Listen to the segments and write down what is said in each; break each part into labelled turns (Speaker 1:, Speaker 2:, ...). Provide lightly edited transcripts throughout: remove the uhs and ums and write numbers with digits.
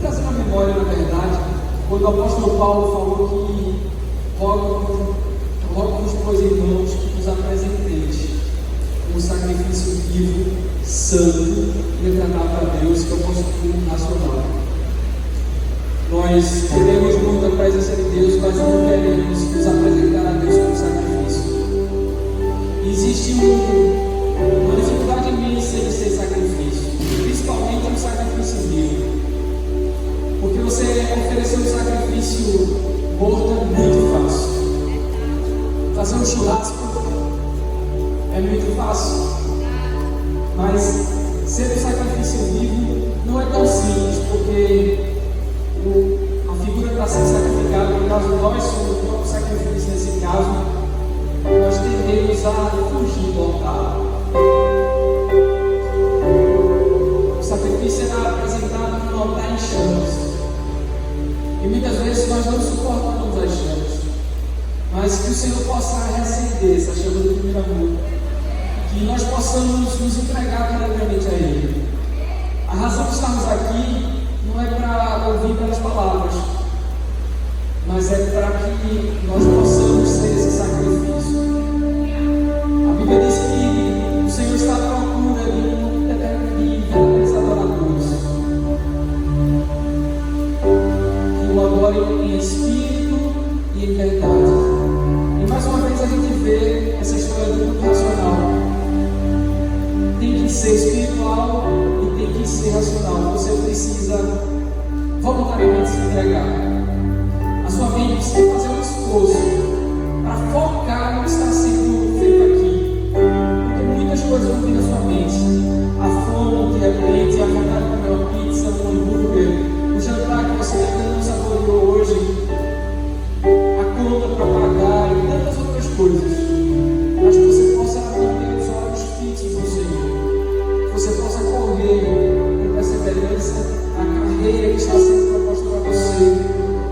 Speaker 1: trazendo a memória, na verdade, quando o apóstolo Paulo falou que rogo-vos, pois, irmãos, que vos apresenteis um sacrifício vivo, santo e agradável a Deus, que é o vosso culto racional. Nós queremos muito a presença de Deus, mas não queremos nos apresentar a Deus como sacrifício. Existe uma dificuldade imensa de ser sacrifício, principalmente um sacrifício vivo. Porque você oferecer um sacrifício morto é muito fácil. Fazer um churrasco é muito fácil. Mas ser um sacrifício vivo não é tão simples, porque a figura para ser sacrificada, no caso nós somos o próprio sacrifício nesse caso, nós tendemos a fugir do altar. O sacrifício era apresentado no altar em chamas. E muitas vezes nós não suportamos as chamas. Mas que o Senhor possa reacender essa chama do primeiro amor. Que nós possamos nos entregar verdadeiramente a Ele. A razão de estarmos aqui não é para ouvir pelas palavras, mas é para que nós possamos ser esse sacrifício. A Bíblia diz que o Senhor está à procura de verdadeiros adoradores, que o adorem em espírito e em verdade. E mais uma vez a gente vê essa história do culto racional. Tem que ser espiritual e tem que ser racional. Você precisa voluntariamente se entregar. A sua mente precisa fazer um esforço para focar no que está sendo feito aqui. Porque muitas coisas vão vir na sua mente. A fome, de repente, a vontade de comer uma pizza, um hambúrguer, o jantar que você ainda não saboreou hoje, a conta para pagar e tantas outras coisas. Mas que você possa manter os olhos fixos no Senhor. Que você possa correr com perseverança a carreira que está sendo proposta para você,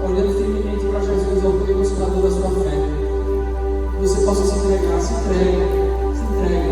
Speaker 1: olhando firmemente para Jesus, ao Deus consolador da sua fé. Que você possa se entregar, se entrega, se entrega.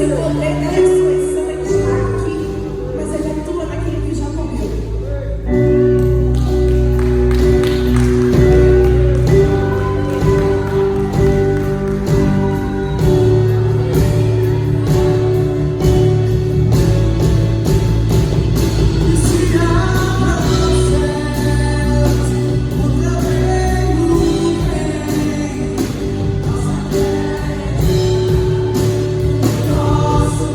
Speaker 2: o poder da ressurreição ele está aqui, mas ele atua naquele que já morreu.
Speaker 3: Nosso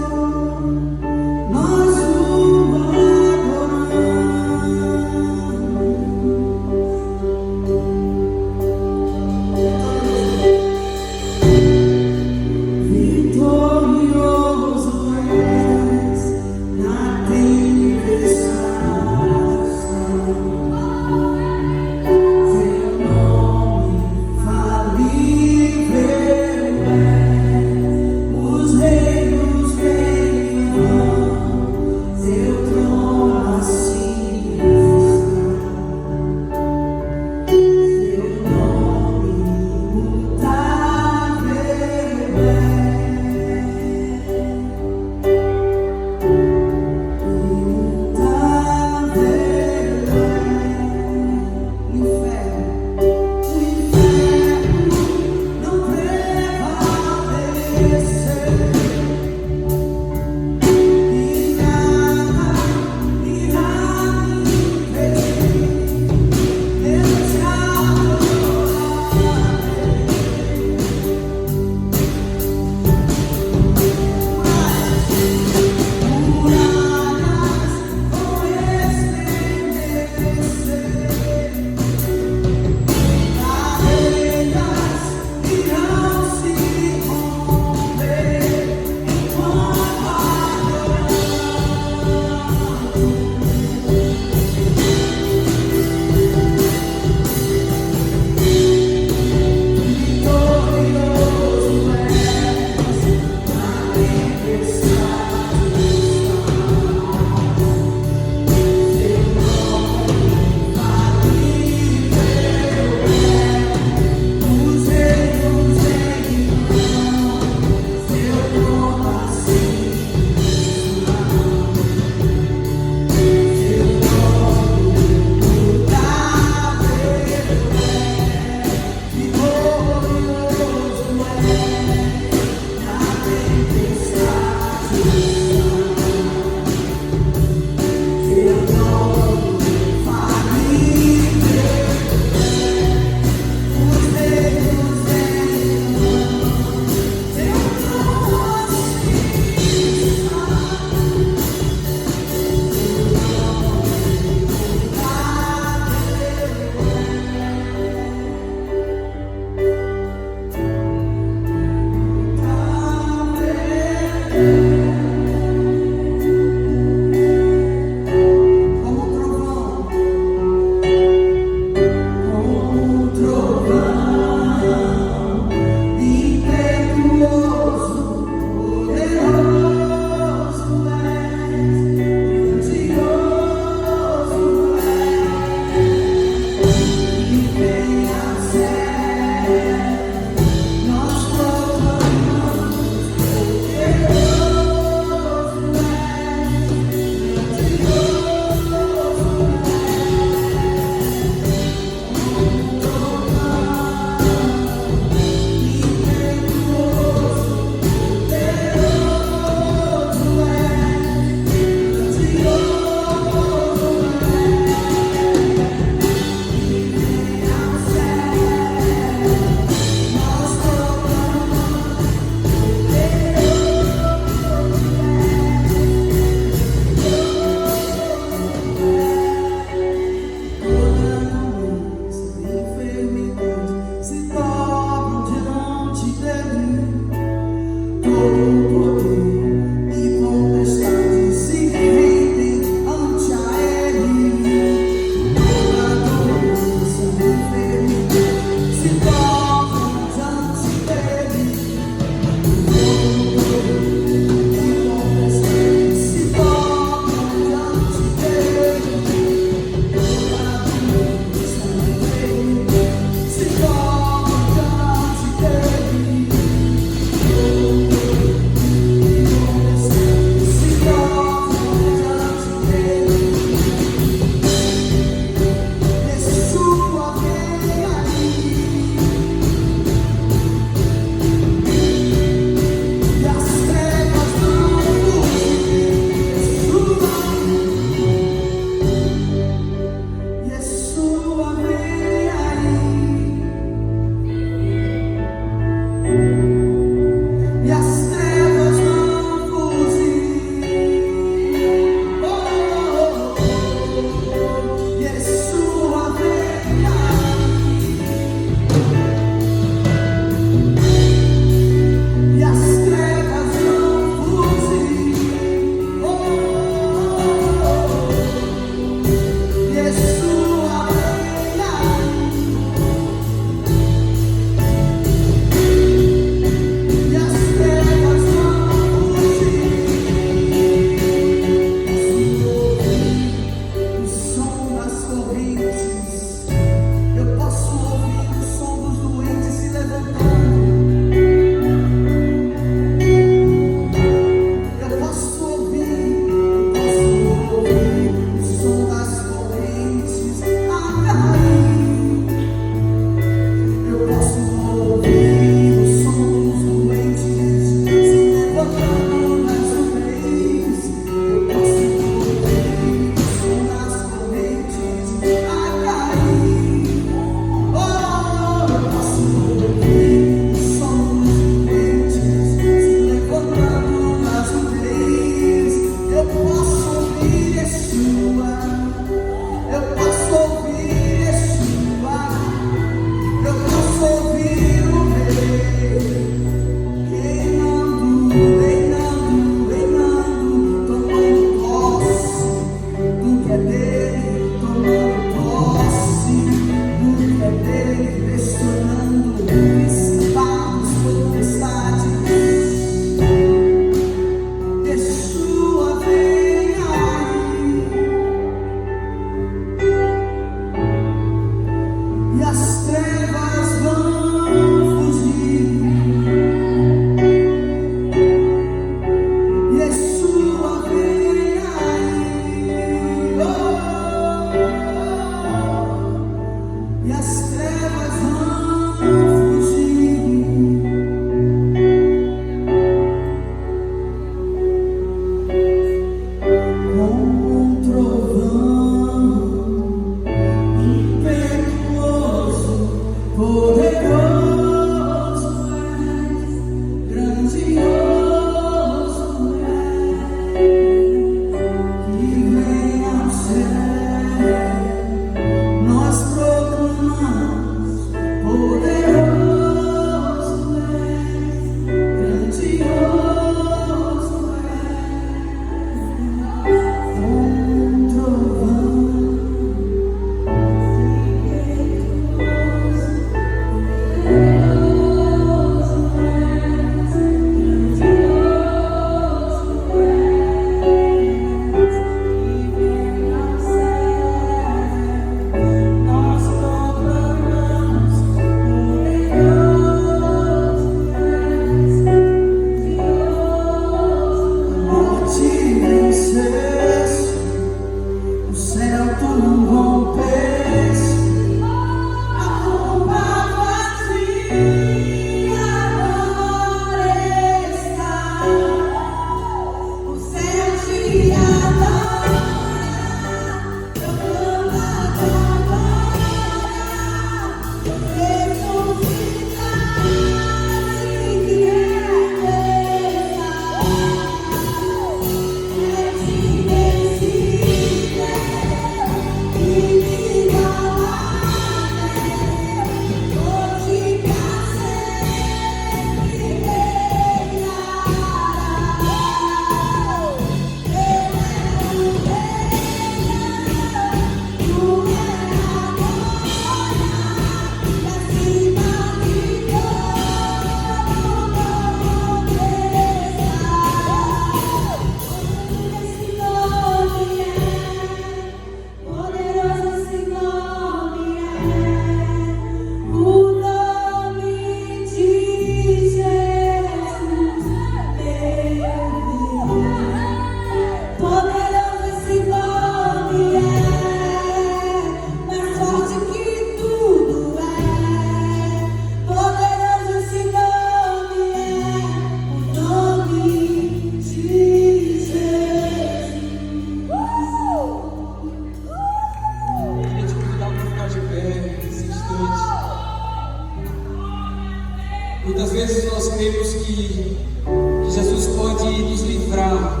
Speaker 1: livrar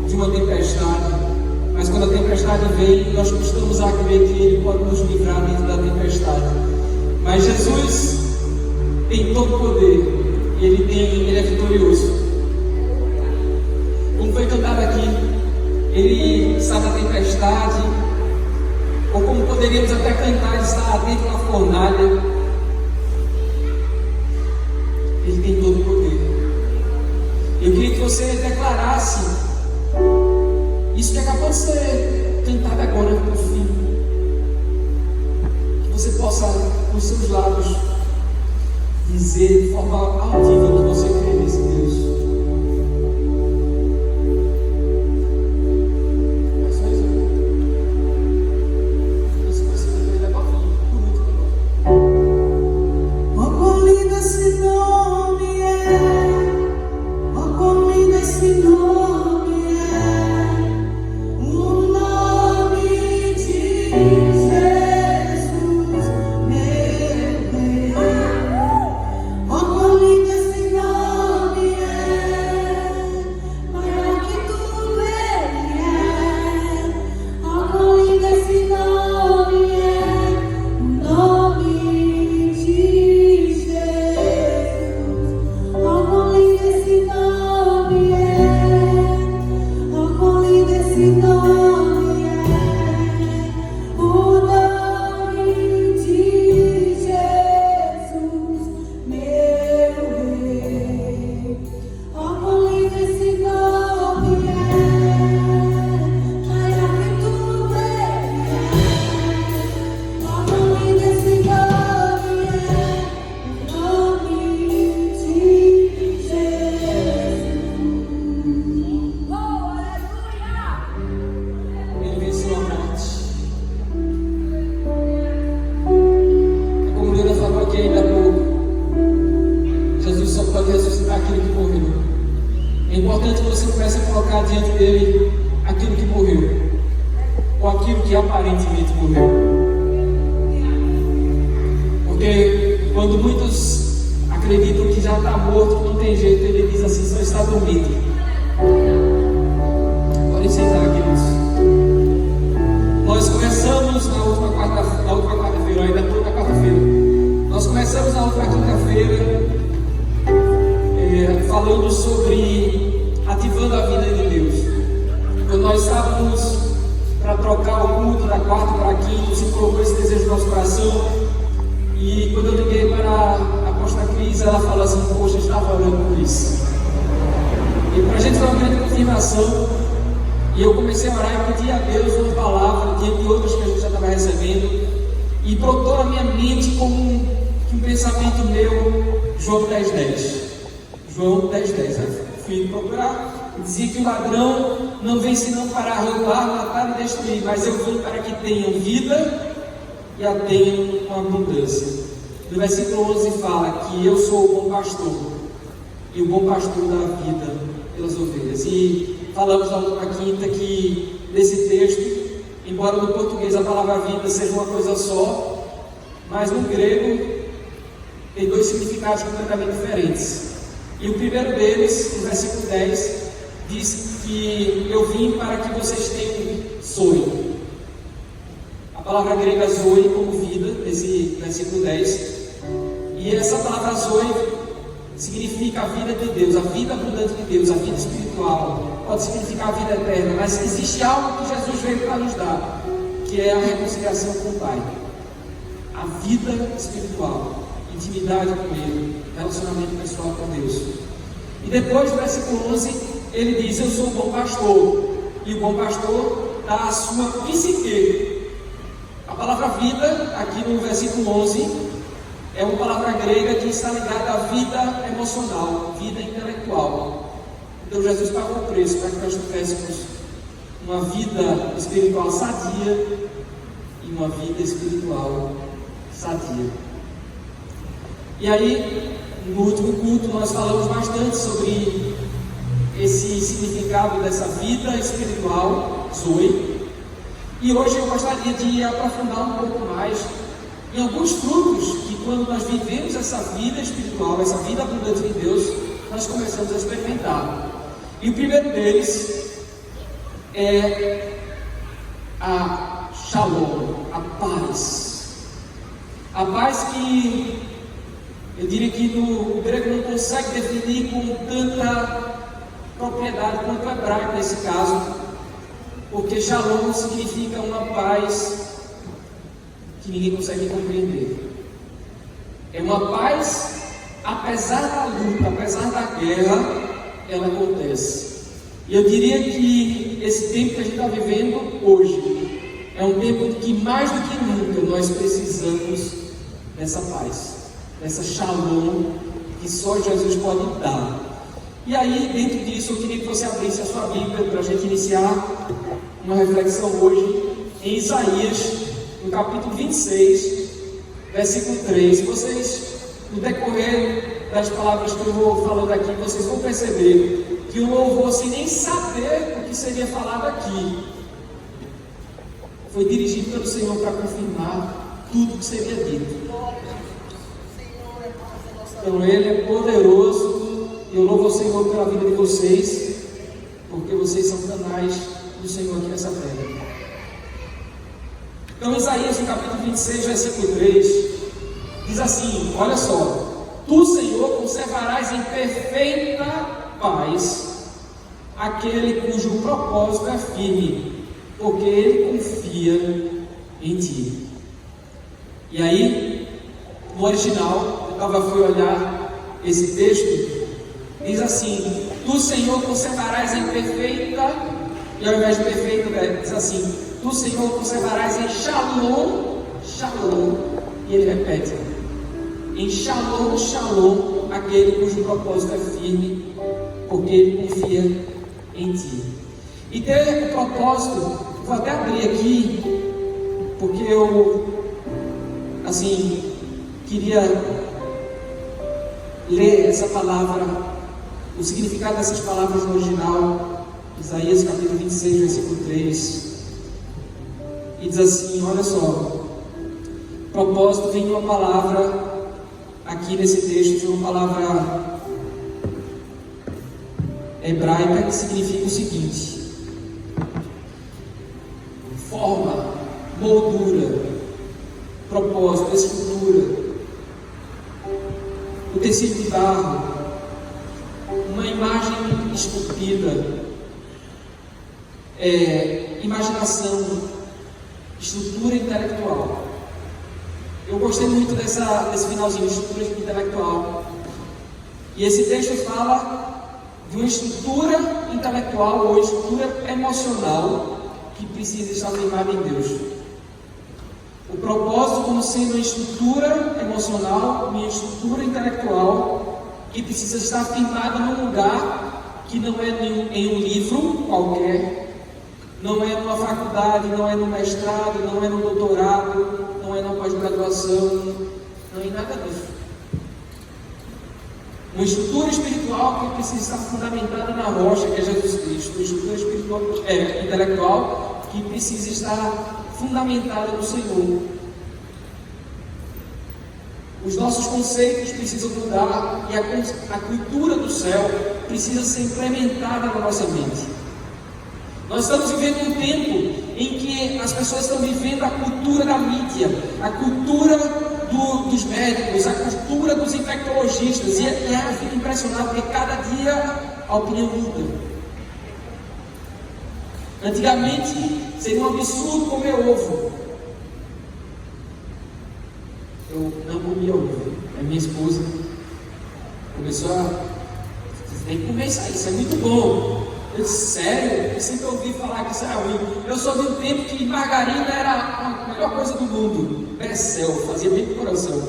Speaker 1: de uma tempestade, mas quando a tempestade vem, nós costumamos a crer que Ele pode nos livrar dentro da tempestade. Mas Jesus tem todo o poder, Ele é vitorioso. Como foi cantado aqui, Ele está na tempestade, ou como poderíamos até cantar, Ele está dentro da fornalha. Ele tem todo o poder. Eu queria que você declarasse isso que acabou de ser cantado agora no fim. Que você possa, com seus lábios, dizer de forma audível que você crê nesse Deus. Isso você vai levar por último agora.
Speaker 2: Oh, quão lindo esse nome é! Oh, quão lindo esse nome é! O nome de Jesus, meu Rei. Oh, quão lindo esse nome é! Maior que tudo Ele é. Oh, quão lindo esse nome é! O nome de Jesus. Oh, quão lindo esse nome é! Oh, quão lindo esse nome é! O nome de Jesus, meu Rei. Oh, quão lindo esse nome é! Maior que tudo Ele é. Oh, quão lindo esse nome é! O nome de Jesus. Oh, aleluia!
Speaker 1: Ele venceu a morte. É como Lena falou aqui ainda há pouco. Jesus só pode ressuscitar aquilo que morreu. É importante que você comece a colocar diante dele aquilo que morreu, ou aquilo que aparentemente morreu. Porque quando muitos acreditam que já está morto, que não tem jeito, ele diz assim: só está dormindo. Podem sentar, queridos. Nós começamos na última quarta-feira, ainda estou na quarta-feira. Nós começamos na última quinta-feira falando sobre ativando a vida de Deus. Quando nós estávamos para trocar o culto da quarta para a quinta, se colocou esse desejo no nosso coração. E quando eu liguei para a apóstola Cris, ela falou assim: poxa, eu estava orando por isso. E para a gente foi uma grande confirmação. E eu comecei a orar e pedi a Deus uma palavra diante de outras que a gente já estava recebendo. E brotou na minha mente como um pensamento meu, João 10:10. João 10:10. Fui procurar e dizia que o ladrão não vem senão para roubar, matar e destruir, mas eu vim para que tenham vida e a tenham com abundância. No versículo 11 fala que eu sou o bom pastor, e o bom pastor dá vida pelas ovelhas. E falamos na última quinta que nesse texto, embora no português a palavra vida seja uma coisa só, mas no grego tem dois significados completamente diferentes. E o primeiro deles, no versículo 10, diz que eu vim para que vocês tenham zoe. A palavra grega zoe como vida, nesse versículo 10. E essa palavra zoe significa a vida de Deus, a vida abundante de Deus, a vida espiritual. Pode significar a vida eterna, mas existe algo que Jesus veio para nos dar, que é a reconciliação com o Pai. A vida espiritual, intimidade com Ele, relacionamento pessoal com Deus. E depois, no versículo 11, ele diz: eu sou o bom pastor, e o bom pastor dá a sua psique. A palavra vida, aqui no versículo 11, é uma palavra grega que está ligada à vida emocional, vida intelectual. Então Jesus pagou o preço para que nós tivéssemos uma vida espiritual sadia e uma vida espiritual sadia. E aí, no último culto, nós falamos bastante sobre esse significado dessa vida espiritual, zoe. E hoje eu gostaria de aprofundar um pouco mais em alguns frutos que, quando nós vivemos essa vida espiritual, essa vida abundante de Deus, nós começamos a experimentar. E o primeiro deles é a Shalom, a paz. A paz que eu diria que o grego não consegue definir com tanta propriedade quanto o hebraico nesse caso, porque Shalom significa uma paz que ninguém consegue compreender. É uma paz, apesar da luta, apesar da guerra, ela acontece. E eu diria que esse tempo que a gente está vivendo hoje é um tempo de que mais do que nunca nós precisamos dessa paz, dessa Shalom que só Jesus pode dar. E aí, dentro disso, eu queria que você abrisse a sua Bíblia para a gente iniciar uma reflexão hoje em Isaías, no capítulo 26, versículo 3. Vocês, no decorrer das palavras que eu vou falando aqui, vocês vão perceber que o louvor, sem nem saber o que seria falado aqui, foi dirigido pelo Senhor para confirmar tudo o que seria dito. Então Ele é poderoso, e eu louvo ao Senhor pela vida de vocês, porque vocês são canais do Senhor aqui nessa terra. Então Isaías, no capítulo 26, versículo 3, diz assim: olha só, tu, Senhor, conservarás em perfeita paz aquele cujo propósito é firme, porque ele confia em ti. E aí, no original, eu fui olhar esse texto, diz assim: tu, Senhor, conservarás em perfeita, e ao invés de perfeita, diz assim: tu, Senhor, conservarás em Shalom, Shalom, e ele repete: em Shalom, Shalom, aquele cujo propósito é firme, porque ele confia em ti. E ter o propósito, vou até abrir aqui, porque eu, queria ler essa palavra, o significado dessas palavras no original, Isaías capítulo 26, versículo 3, e diz assim: olha só, propósito vem de uma palavra, aqui nesse texto, de uma palavra hebraica que significa o seguinte: forma, moldura, propósito, estrutura, o tecido de barro, uma imagem esculpida, imaginação, estrutura intelectual. Eu gostei muito desse finalzinho, estrutura intelectual. E esse texto fala de uma estrutura intelectual ou estrutura emocional que precisa estar firmada em Deus. O propósito como sendo uma estrutura emocional, uma estrutura intelectual que precisa estar firmada num lugar que não é em um livro qualquer, não é numa faculdade, não é no mestrado, não é no doutorado, não é na pós-graduação, não é em nada disso. Uma estrutura espiritual que precisa estar fundamentada na rocha, que é Jesus Cristo. Uma estrutura espiritual, intelectual que precisa estar fundamentada no Senhor. Os nossos conceitos precisam mudar e a cultura do céu precisa ser implementada na nossa mente. Nós estamos vivendo um tempo em que as pessoas estão vivendo a cultura da mídia, a cultura dos médicos, a cultura dos infectologistas, e eu fico impressionado porque cada dia a opinião muda. Antigamente seria um absurdo comer ovo. Eu não comia ovo. A minha esposa começou você tem que comer isso é muito bom. Eu disse: sério? Eu sempre ouvi falar que isso era ruim. Eu sou de um tempo que margarina era a melhor coisa do mundo. Becel, fazia bem pro coração.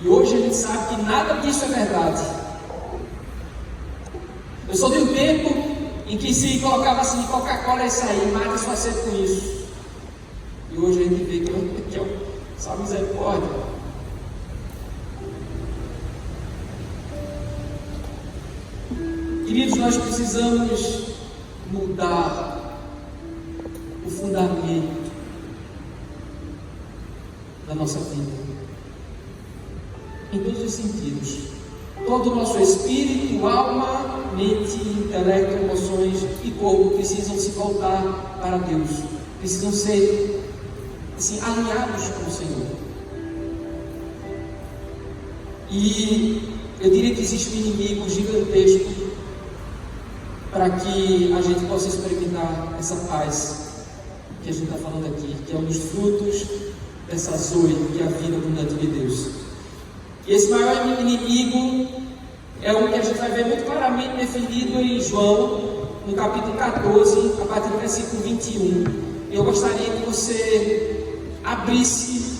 Speaker 1: E hoje a gente sabe que nada disso é verdade. Eu sou de um tempo em que se colocava assim, Coca-Cola e sair, mata sua sede com isso. E hoje a gente vê que é só misericórdia. Queridos, nós precisamos mudar o fundamento da nossa vida, em todos os sentidos. todo o nosso espírito, alma, mente, intelecto, emoções e corpo precisam se voltar para Deus, precisam ser assim, alinhados com o Senhor. E eu diria que existe um inimigo gigantesco para que a gente possa experimentar essa paz que a gente está falando aqui, que é um dos frutos dessa zoe, que é a vida abundante de Deus. E esse maior inimigo é um que a gente vai ver muito claramente definido em João, no capítulo 14, a partir do versículo 21. Eu gostaria que você abrisse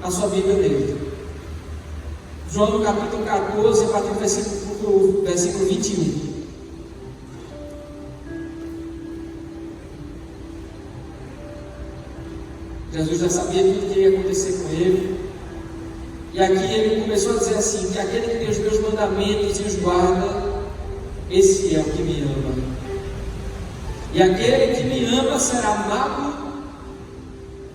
Speaker 1: a sua Bíblia nele. João, no capítulo 14, a partir do versículo 21. Jesus já sabia tudo que ia acontecer com ele. E aqui ele começou a dizer assim: que aquele que tem os meus mandamentos e os guarda, esse é o que me ama. E aquele que me ama será amado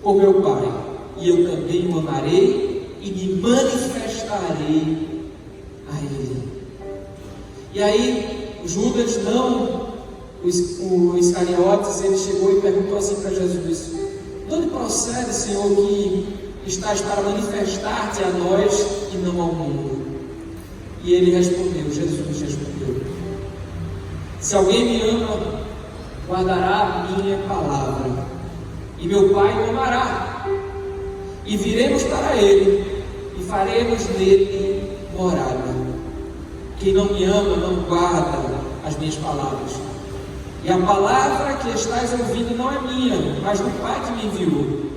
Speaker 1: por meu Pai. E eu também o amarei e me manifestarei a ele. E aí Judas, não o Iscariotes, ele chegou e perguntou assim para Jesus: de onde procede, Senhor, que estás para manifestar-te a nós e não ao mundo? E ele respondeu, Jesus respondeu: se alguém me ama, guardará a minha palavra, e meu Pai o amará, e viremos para ele, e faremos nele morada. Quem não me ama, não guarda as minhas palavras. E a palavra que estás ouvindo não é minha, mas do Pai que me enviou.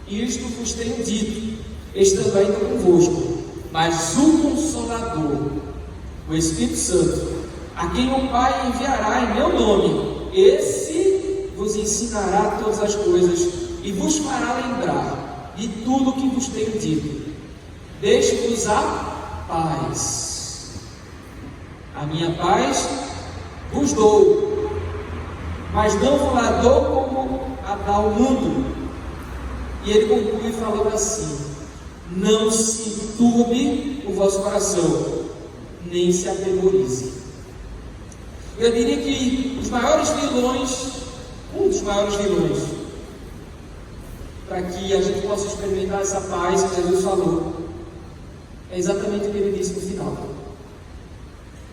Speaker 1: E isto vos tenho dito, estando ainda convosco. Mas o Consolador, o Espírito Santo, a quem o Pai enviará em meu nome, esse vos ensinará todas as coisas e vos fará lembrar de tudo o que vos tenho dito. Deixe-vos a paz. A minha paz vos dou, mas não vos la dou como a dá o mundo. E ele conclui falando assim: não se turbe o vosso coração, nem se atemorize. Eu diria que os maiores vilões, um dos maiores vilões, para que a gente possa experimentar essa paz que Jesus falou, é exatamente o que ele disse no final: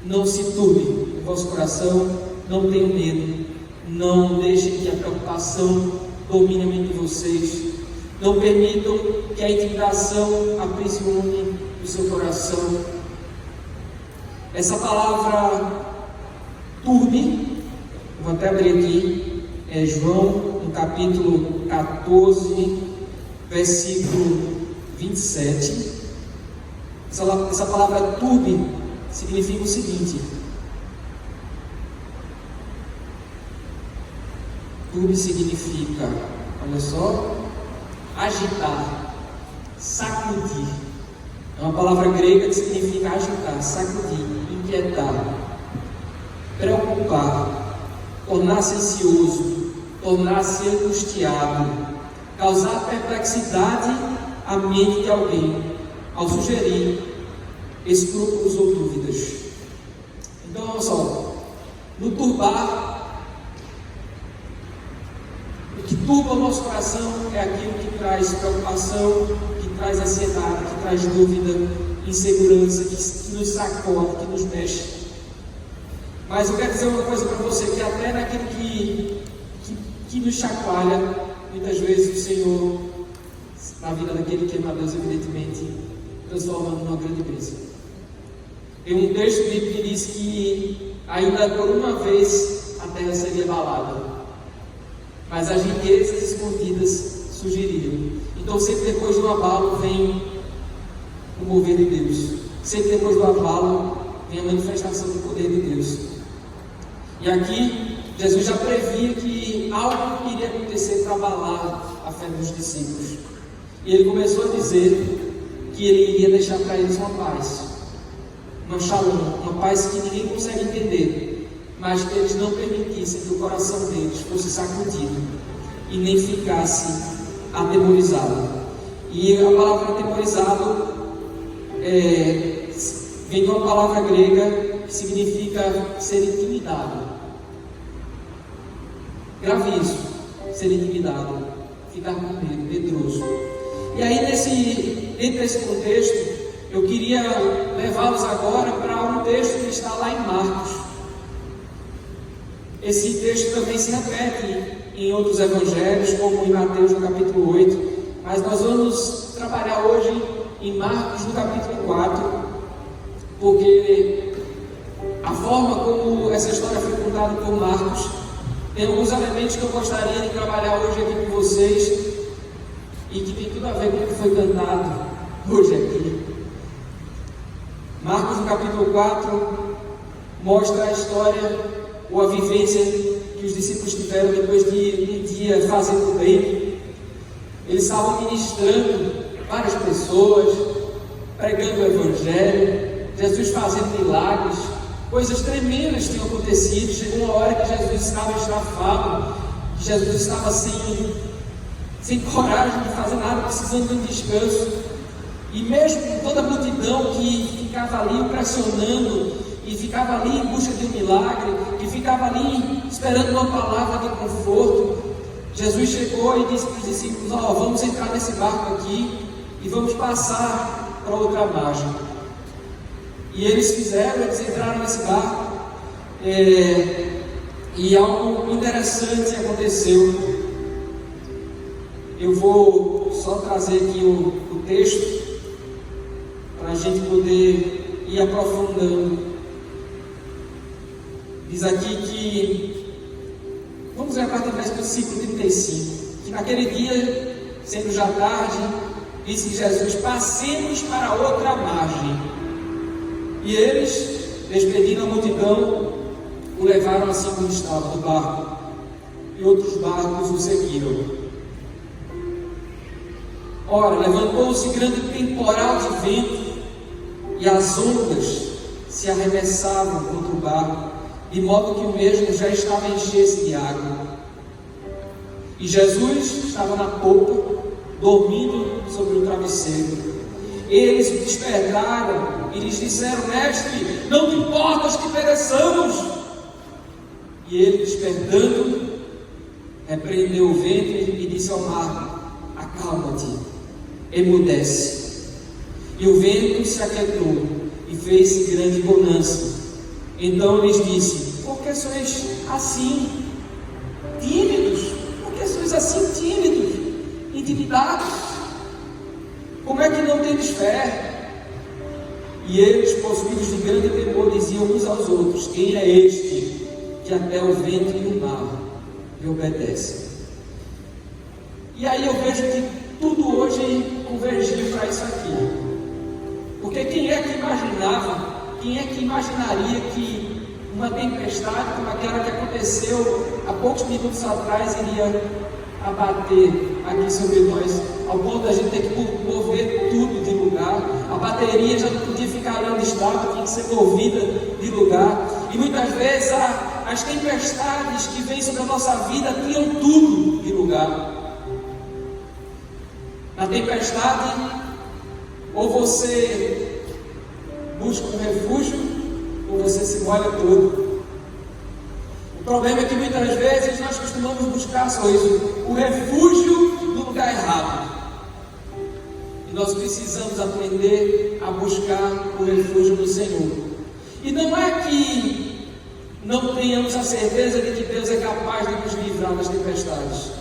Speaker 1: não se turbe o vosso coração, não tenham medo, não deixem que a preocupação domine a mente de vocês, não permitam que a intimidação aprisione o seu coração. Essa palavra turbe, vou até abrir aqui, é João, no capítulo 14, versículo 27. Essa palavra turbe significa o seguinte: turbe significa, olha só, agitar, sacudir. É uma palavra grega que significa agitar, sacudir, inquietar, preocupar, tornar-se ansioso, tornar-se angustiado, causar perplexidade à mente de alguém, ao sugerir escrúpulos ou dúvidas. Então, olha só, no turbar, o que turba o nosso coração é aquilo que traz preocupação, que traz ansiedade, que traz dúvida, insegurança, que nos sacode, que nos mexe. Mas eu quero dizer uma coisa para você, que até naquilo que nos chacoalha, muitas vezes o Senhor, na vida daquele que ama a Deus, evidentemente, transforma numa grande bênção. Tem um texto bíblico que diz que ainda por uma vez a terra seria abalada, mas as riquezas escondidas surgiriam. Então sempre depois do abalo vem o mover de Deus, sempre depois do abalo vem a manifestação do poder de Deus. E aqui Jesus já previa que algo iria acontecer para abalar a fé dos discípulos, e ele começou a dizer que ele iria deixar para eles uma paz, uma shalom, uma paz que ninguém consegue entender, mas que eles não permitissem que o coração deles fosse sacudido e nem ficasse atemorizado. E a palavra atemorizado vem de uma palavra grega que significa ser intimidado. Grave isso, ser intimidado, ficar com medo, medroso. E aí, dentro desse contexto, eu queria levá-los agora para um texto que está lá em Marcos. Esse texto também se repete em outros evangelhos, como em Mateus no capítulo 8, mas nós vamos trabalhar hoje em Marcos no capítulo 4, porque a forma como essa história foi contada por Marcos tem alguns elementos que eu gostaria de trabalhar hoje aqui com vocês e que tem tudo a ver com o que foi cantado hoje aqui. Marcos no capítulo 4 mostra a história ou a vivência que os discípulos tiveram depois de um dia fazendo bem. Eles estavam ministrando várias pessoas, pregando o Evangelho, Jesus fazendo milagres, coisas tremendas tinham acontecido. Chegou uma hora que Jesus estava estafado, que Jesus estava sem coragem de fazer nada, precisando de um descanso. E mesmo com toda a multidão que ficava ali pressionando, e ficava ali em busca de um milagre, e ficava ali esperando uma palavra de conforto, Jesus chegou e disse para os discípulos: vamos entrar nesse barco aqui e vamos passar para outra margem. E eles entraram nesse barco, e algo interessante aconteceu. Eu vou só trazer aqui o texto para a gente poder ir aprofundando. Diz aqui que, vamos ver a parte do versículo 35, que naquele dia, sendo já tarde, disse Jesus: passemos para outra margem. E eles, despedindo a multidão, o levaram assim como estava do barco, e outros barcos o seguiram. Ora, levantou-se grande temporal de vento, e as ondas se arremessavam contra o barco, de modo que o mesmo já estava a encher-se de água. E Jesus estava na popa, dormindo sobre o travesseiro. Eles o despertaram e lhes disseram: Mestre, não te importas que pereçamos? E ele, despertando, repreendeu o vento e disse ao mar: acalma-te, emudece. E o vento se aquietou e fez-se grande bonança. Então lhes disse: por que sois assim tímidos? Por que sois assim tímidos, intimidados? Como é que não tendes fé? E eles, possuídos de grande temor, diziam uns aos outros: quem é este que até o vento e o mar lhe obedecem? E aí eu vejo que tudo hoje convergiu para isso aqui. Porque quem é que imaginaria que uma tempestade como aquela que aconteceu há poucos minutos atrás iria abater aqui sobre nós, ao ponto da gente ter que mover tudo de lugar? A bateria já não podia ficar ali onde estava, tinha que ser movida de lugar. E muitas vezes as tempestades que vêm sobre a nossa vida tiram tudo de lugar. Na tempestade, ou você busca um refúgio, ou você se molha todo. O problema é que muitas vezes nós costumamos buscar só isso, o refúgio no lugar errado. E nós precisamos aprender a buscar o refúgio no Senhor. E não é que não tenhamos a certeza de que Deus é capaz de nos livrar das tempestades.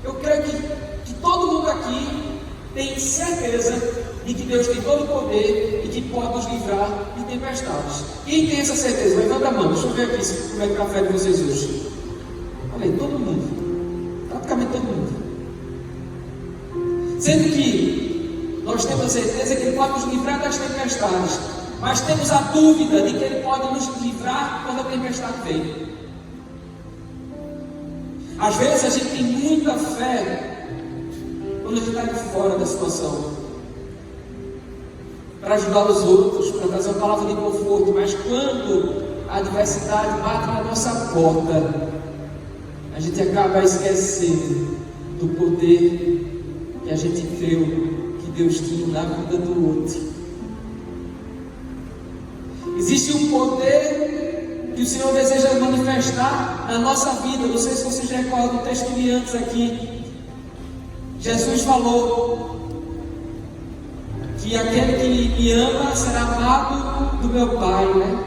Speaker 1: Eu creio que todo mundo aqui tem certeza de que Deus tem todo o poder e que pode nos livrar de tempestades. Quem tem essa certeza? Levanta a mão, deixa eu ver aqui como é que está a fé de vocês hoje. Olha aí, todo mundo, praticamente todo mundo. Sendo que nós temos a certeza que Ele pode nos livrar das tempestades, mas temos a dúvida de que Ele pode nos livrar quando a tempestade vem. Às vezes a gente tem muita fé quando a gente está de fora da situação, para ajudar os outros, para trazer uma palavra de conforto, mas quando a adversidade bate na nossa porta, a gente acaba esquecendo do poder que a gente creu que Deus tinha na vida do outro. Existe um poder que o Senhor deseja manifestar na nossa vida. Não sei se vocês recordam do texto de antes aqui. Jesus falou que aquele que me ama será amado do meu Pai, né?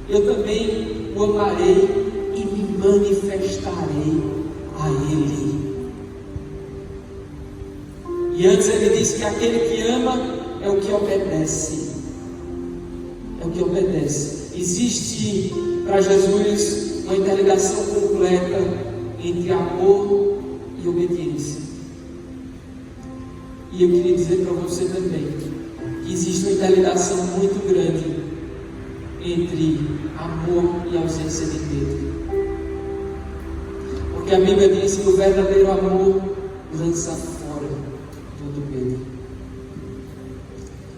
Speaker 1: Eu também o amarei e me manifestarei a Ele. E antes ele disse que aquele que ama é o que obedece. É o que obedece. Existe para Jesus uma interligação completa entre amor e obediência. E eu queria dizer para você também que existe uma interligação muito grande entre amor e ausência de medo. Porque a Bíblia diz que o verdadeiro amor lança fora todo medo.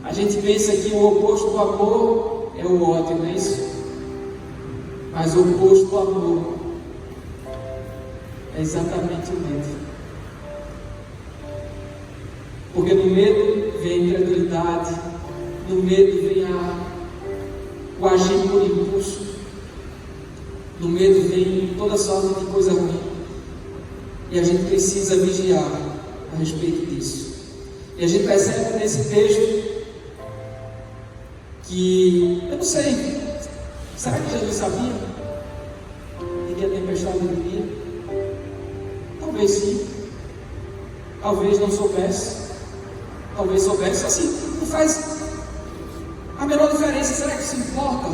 Speaker 1: A gente pensa que o oposto do amor é o ódio, não é isso? Mas o oposto do amor é exatamente o medo. Porque no medo vem a incredulidade, no medo vem o agir por impulso, no medo vem toda sorte de coisa ruim. E a gente precisa vigiar a respeito disso. E a gente percebe nesse texto que, eu não sei, será que Jesus sabia de que a tempestade viria? Talvez sim, talvez não soubesse. Talvez soubesse, assim, não faz a menor diferença. Será que isso importa?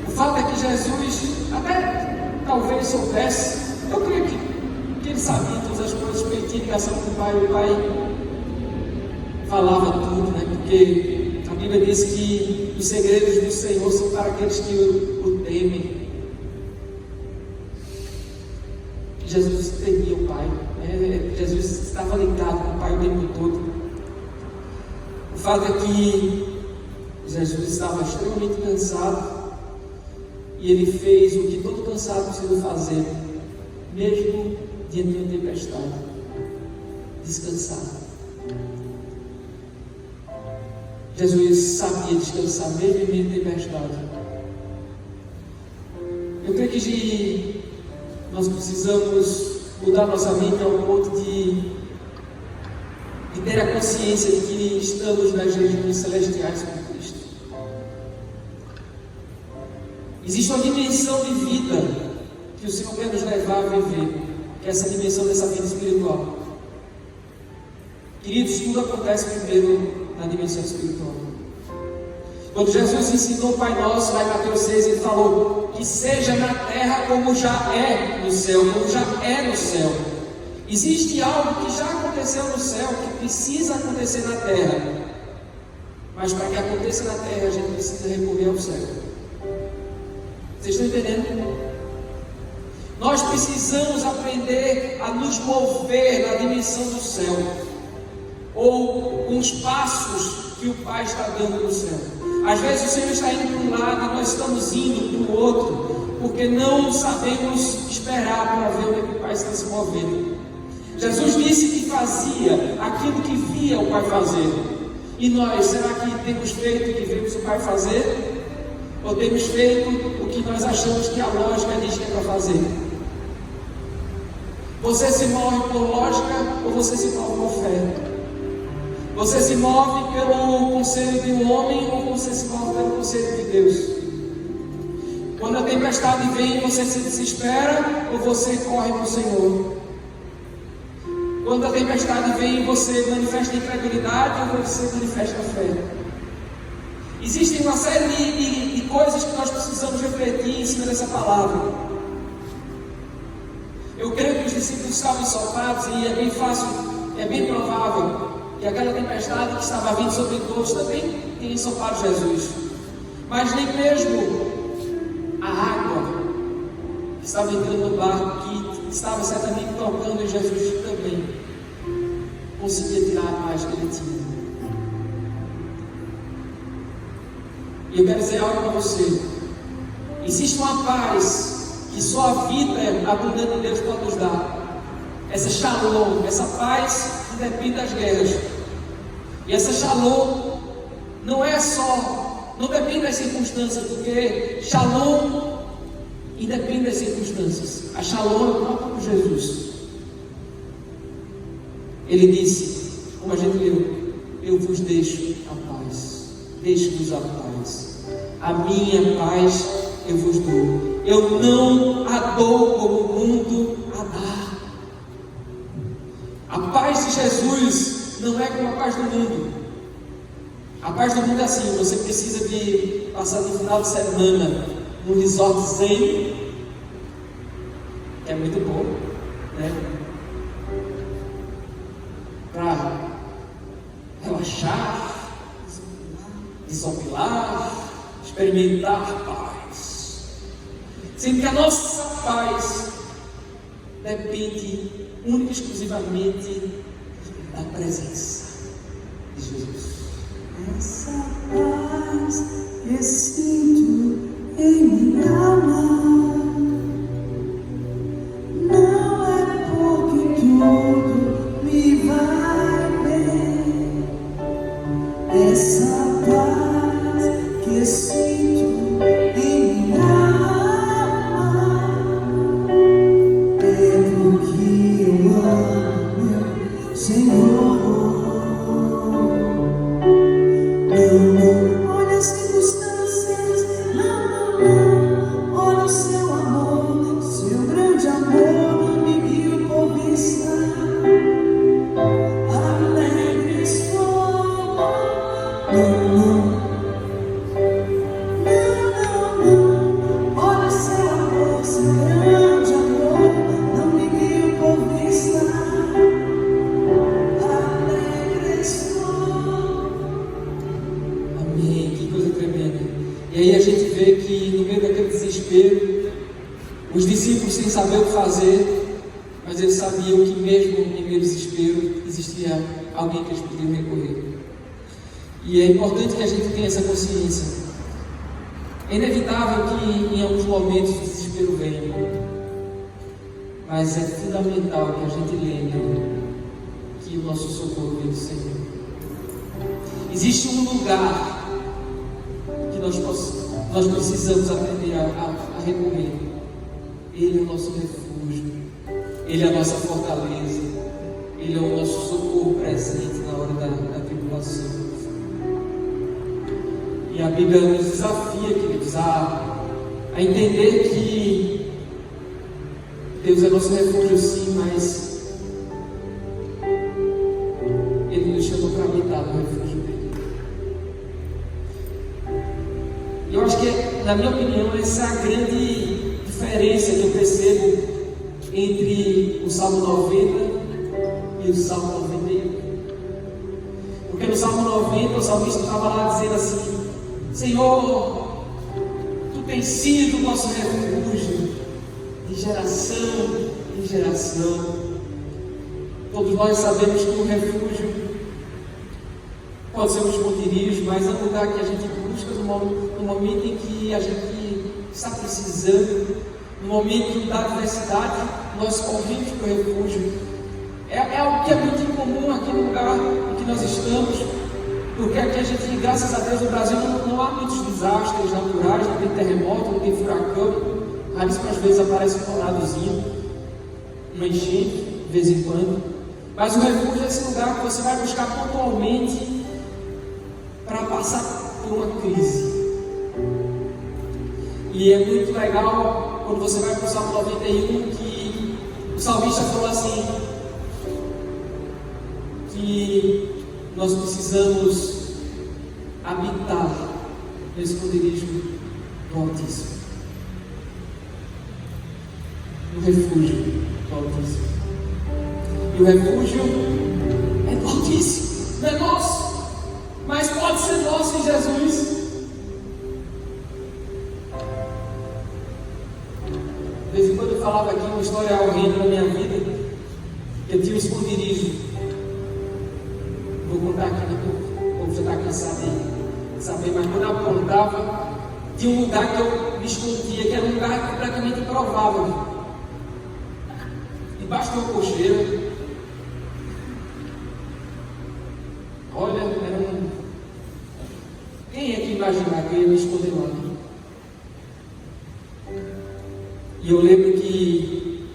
Speaker 1: O fato é que Jesus até talvez soubesse. Eu creio que ele sabia todas as coisas, porque ele tinha ligação com o Pai falava tudo, né? Porque a Bíblia diz que os segredos do Senhor são para aqueles que o temem. Jesus temia o Pai. Jesus estava ligado com o Pai o tempo todo. O fato é que Jesus estava extremamente cansado e ele fez o que todo cansado precisa fazer, mesmo diante de uma tempestade: descansar. Jesus sabia descansar mesmo em meio à tempestade. Eu creio que nós precisamos mudar nossa mente ao ponto de ter a consciência de que estamos nas regiões celestiais com Cristo. Existe uma dimensão de vida que o Senhor quer nos levar a viver, que é essa dimensão dessa vida espiritual. Queridos, tudo acontece primeiro na dimensão espiritual. Quando Jesus ensinou o Pai Nosso, lá em Mateus 6, ele falou que seja na terra como já é no céu, como já é no céu. Existe algo que já aconteceu no céu, que precisa acontecer na terra. Mas para que aconteça na terra, a gente precisa recorrer ao céu. Vocês estão entendendo? Nós precisamos aprender a nos mover na dimensão do céu, ou com os passos que o Pai está dando no céu. Às vezes o Senhor está indo para um lado e nós estamos indo para o outro, porque não sabemos esperar para ver onde o Pai está se movendo. Jesus disse que fazia aquilo que via o Pai fazer. E nós, será que temos feito o que vimos o Pai fazer? Ou temos feito o que nós achamos que a lógica diz que é para fazer? Você se move por lógica ou você se move por fé? Você se move pelo conselho de um homem ou você se move pelo conselho de Deus? Quando a tempestade vem, você se desespera ou você corre para o Senhor? Quando a tempestade vem, você manifesta incredulidade ou você manifesta fé? Existem uma série de coisas que nós precisamos refletir em cima dessa palavra. Eu creio que os discípulos estavam ensopados e é bem fácil, é bem provável que aquela tempestade que estava vindo sobre todos também tenha ensopado Jesus. Mas nem mesmo a água que estava entrando no barco, que estava certamente tocando em Jesus também, conseguia tirar a paz que ele tinha. E eu quero dizer algo para você. Existe uma paz que só a vida abundante de Deus pode nos dar. Essa shalom, essa paz que depende das guerras. E essa shalom não depende das circunstâncias, porque Shalom independe das circunstâncias. A Shalom é o próprio Jesus. Ele disse, como a gente leu, eu vos deixo a paz, deixo-vos a paz, a minha paz eu vos dou, eu não a dou como o mundo a dá. A paz de Jesus não é como a paz do mundo. A paz do mundo é assim, você precisa de passar no final de semana num resort zen, que é muito bom, né? Para relaxar, desopilar, experimentar paz. Sendo que a nossa paz depende única e exclusivamente da presença de Jesus.
Speaker 2: Essa paz que sinto em minha alma não é porque tudo me vai bem. Essa paz que sinto em minha alma é porque eu amo meu Senhor. Não olha as circunstâncias, não olha o seu amor, seu grande amor me guiou por vista. Alegre estou. Não olha o seu amor, seu grande amor, não me guiou por vista. Alegre estou.
Speaker 1: Amém, que coisa tremenda. E aí a gente vê que no meio daquele desespero, os discípulos sem saber o que fazer, mas eles sabiam que mesmo em meio ao desespero existia alguém que eles podiam recorrer. E é importante que a gente tenha essa consciência. É inevitável que em alguns momentos o desespero venha, mas é fundamental que a gente lembre que o nosso socorro vem do Senhor. Existe um lugar que nós precisamos aprender a recorrer. Ele é o nosso refúgio, Ele é a nossa fortaleza, Ele é o nosso socorro presente na hora da tribulação. E a Bíblia nos desafia, queridos, a entender que Deus é nosso refúgio sim, mas Ele nos chamou para habitar no refúgio dele. E eu acho que, na minha opinião, essa é a grande diferença que eu percebo entre o Salmo 90 e o Salmo 91. Porque no Salmo 90 o salmista estava lá dizendo assim: Senhor, Tu tens sido o nosso refúgio de geração em geração. Todos nós sabemos que o refúgio pode ser um esconderijo, mas é um lugar que a gente busca no momento em que a gente está precisando, no momento da adversidade, nós corremos para o refúgio. É algo que é muito incomum aqui no lugar em que nós estamos, porque aqui a gente, graças a Deus, no Brasil não há muitos desastres naturais, não tem terremoto, não tem furacão, raríssimas vezes aparece um tornadozinho, uma enchente, de vez em quando. Mas o refúgio é esse lugar que você vai buscar pontualmente para passar por uma crise. E é muito legal quando você vai para o Salmo 91 que o salmista falou assim, que nós precisamos habitar no esconderijo do Altíssimo, no refúgio do Altíssimo. E o refúgio é do Altíssimo, não é nosso, mas pode ser nosso em Jesus. De vez em quando eu falava aqui uma história horrível da minha vida. Eu tinha um esconderijo. Vou contar aqui daqui a pouco. O povo já está cansado de saber, mas quando eu apontava, tinha um lugar que eu me escondia, que era um lugar completamente improvável. Debaixo de uma cocheira. Olha, era imaginar que eu ia me esconder lá. E eu lembro que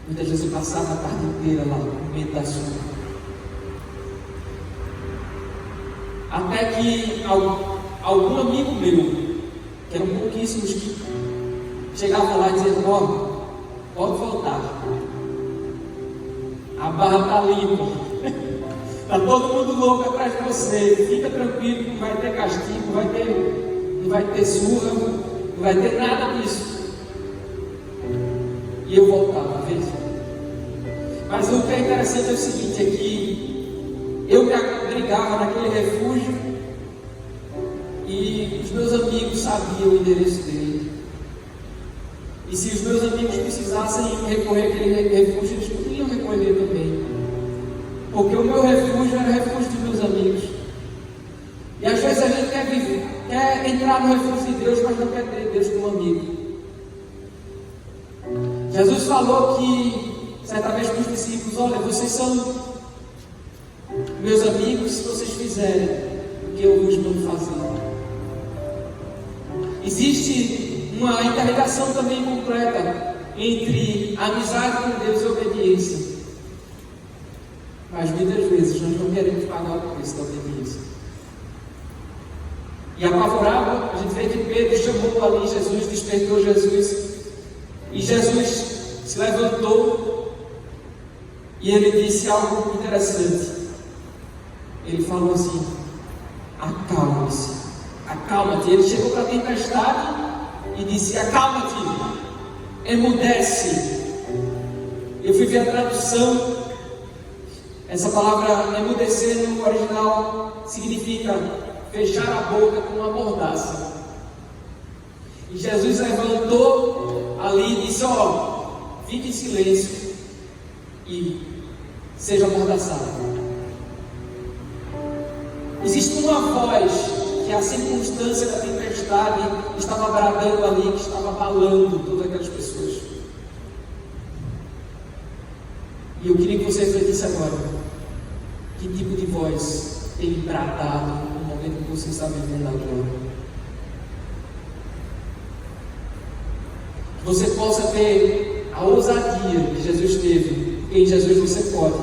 Speaker 1: muitas vezes eu passava a tarde inteira lá, no meio da chuva. Até que algum amigo meu, que eram pouquíssimos, que chegavam lá e diziam: ó, pode voltar, a barra está limpa, está todo mundo louco atrás de você, fica tranquilo, não vai ter castigo, não vai ter surra, não vai ter nada disso. E eu voltava, veja. Mas o que é interessante é o seguinte, é que eu me abrigava naquele refúgio e os meus amigos sabiam o endereço dele. E se os meus amigos precisassem recorrer àquele refúgio, eles poderiam recorrer também. Porque o meu refúgio era o refúgio dos meus amigos. E às vezes a gente quer entrar no refúgio de Deus, mas não quer ter Deus como amigo. Jesus falou que, certa vez para os discípulos: olha, vocês são meus amigos se vocês fizerem o que eu vos mando fazer. Existe uma interligação também completa entre a amizade com Deus e a obediência. Mas muitas vezes nós não queremos pagar o preço da obediência. E apavorado, a gente vê que Pedro chamou ali Jesus, despertou Jesus. E Jesus se levantou e ele disse algo interessante. Ele falou assim: acalme-se, acalma-te. Ele chegou para a tempestade e disse: acalma-te, emudece. Eu fui ver a tradução. Essa palavra emudecer no original significa fechar a boca com uma mordaça. E Jesus levantou ali e disse: ó, fique em silêncio e seja amordaçado. Existe uma voz que a circunstância da tempestade estava bradando ali, que estava abalando todas aquelas pessoas. E eu queria que você refletisse agora: que tipo de voz tem bradado no momento que você está vivendo agora? Que você possa ter a ousadia que Jesus teve, porque em Jesus você pode.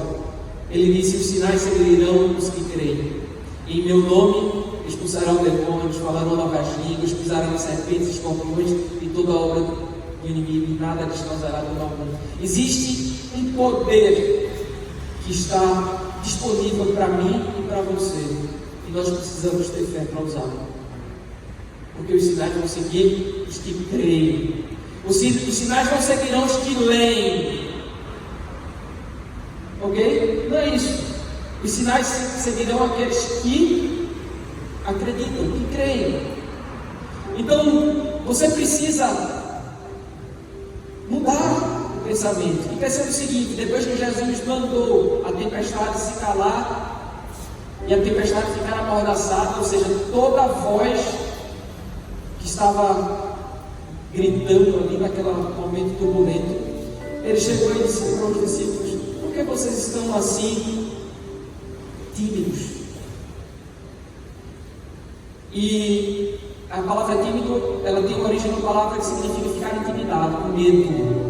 Speaker 1: Ele disse: os sinais seguirão os que creem. Em meu nome expulsarão demônios, falarão novas línguas, pisarão serpentes, escorpiões e toda obra do inimigo, e nada lhes causará dano algum. Existe um poder que está disponível para mim e para você, e nós precisamos ter fé para usá-lo. Porque os sinais vão seguir os que creem. Os sinais não seguirão os que leem. Ok? Não é isso. Os sinais seguirão aqueles que acreditam, que creem. Então, você precisa mudar o pensamento. E pensar o seguinte: depois que Jesus mandou a tempestade se calar e a tempestade ficar amordaçada, ou seja, toda a voz que estava gritando ali naquele momento turbulento, ele chegou e disse para os discípulos: por que vocês estão assim tímidos? E a palavra tímido, ela tem origem numa palavra que significa ficar intimidado, com medo.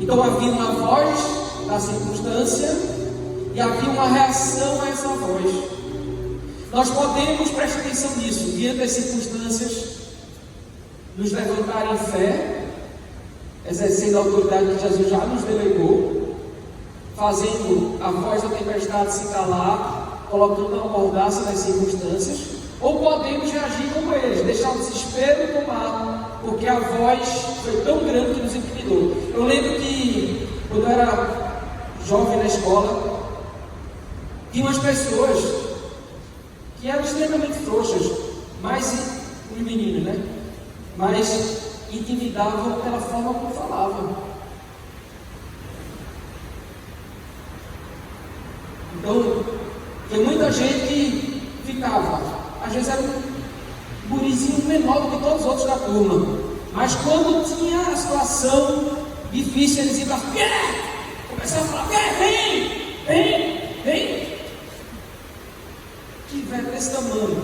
Speaker 1: Então havia uma voz da circunstância e havia uma reação a essa voz. Nós podemos, prestar atenção nisso, diante das circunstâncias, nos levantar em fé, exercendo a autoridade que Jesus já nos delegou, fazendo a voz da tempestade se calar, colocando uma mordaça nas circunstâncias, ou podemos reagir como eles, deixar o desespero tomar, porque a voz foi tão grande que nos intimidou. Eu lembro que quando eu era jovem na escola, tinha umas pessoas que eram extremamente frouxas, mas os meninos, né? Mas intimidavam pela forma como falavam. Então, tem muita gente que ficava, às vezes era um gurizinho menor do que todos os outros da turma, mas quando tinha a situação difícil, eles iam começavam a falar: vem. Que fé desse tamanho.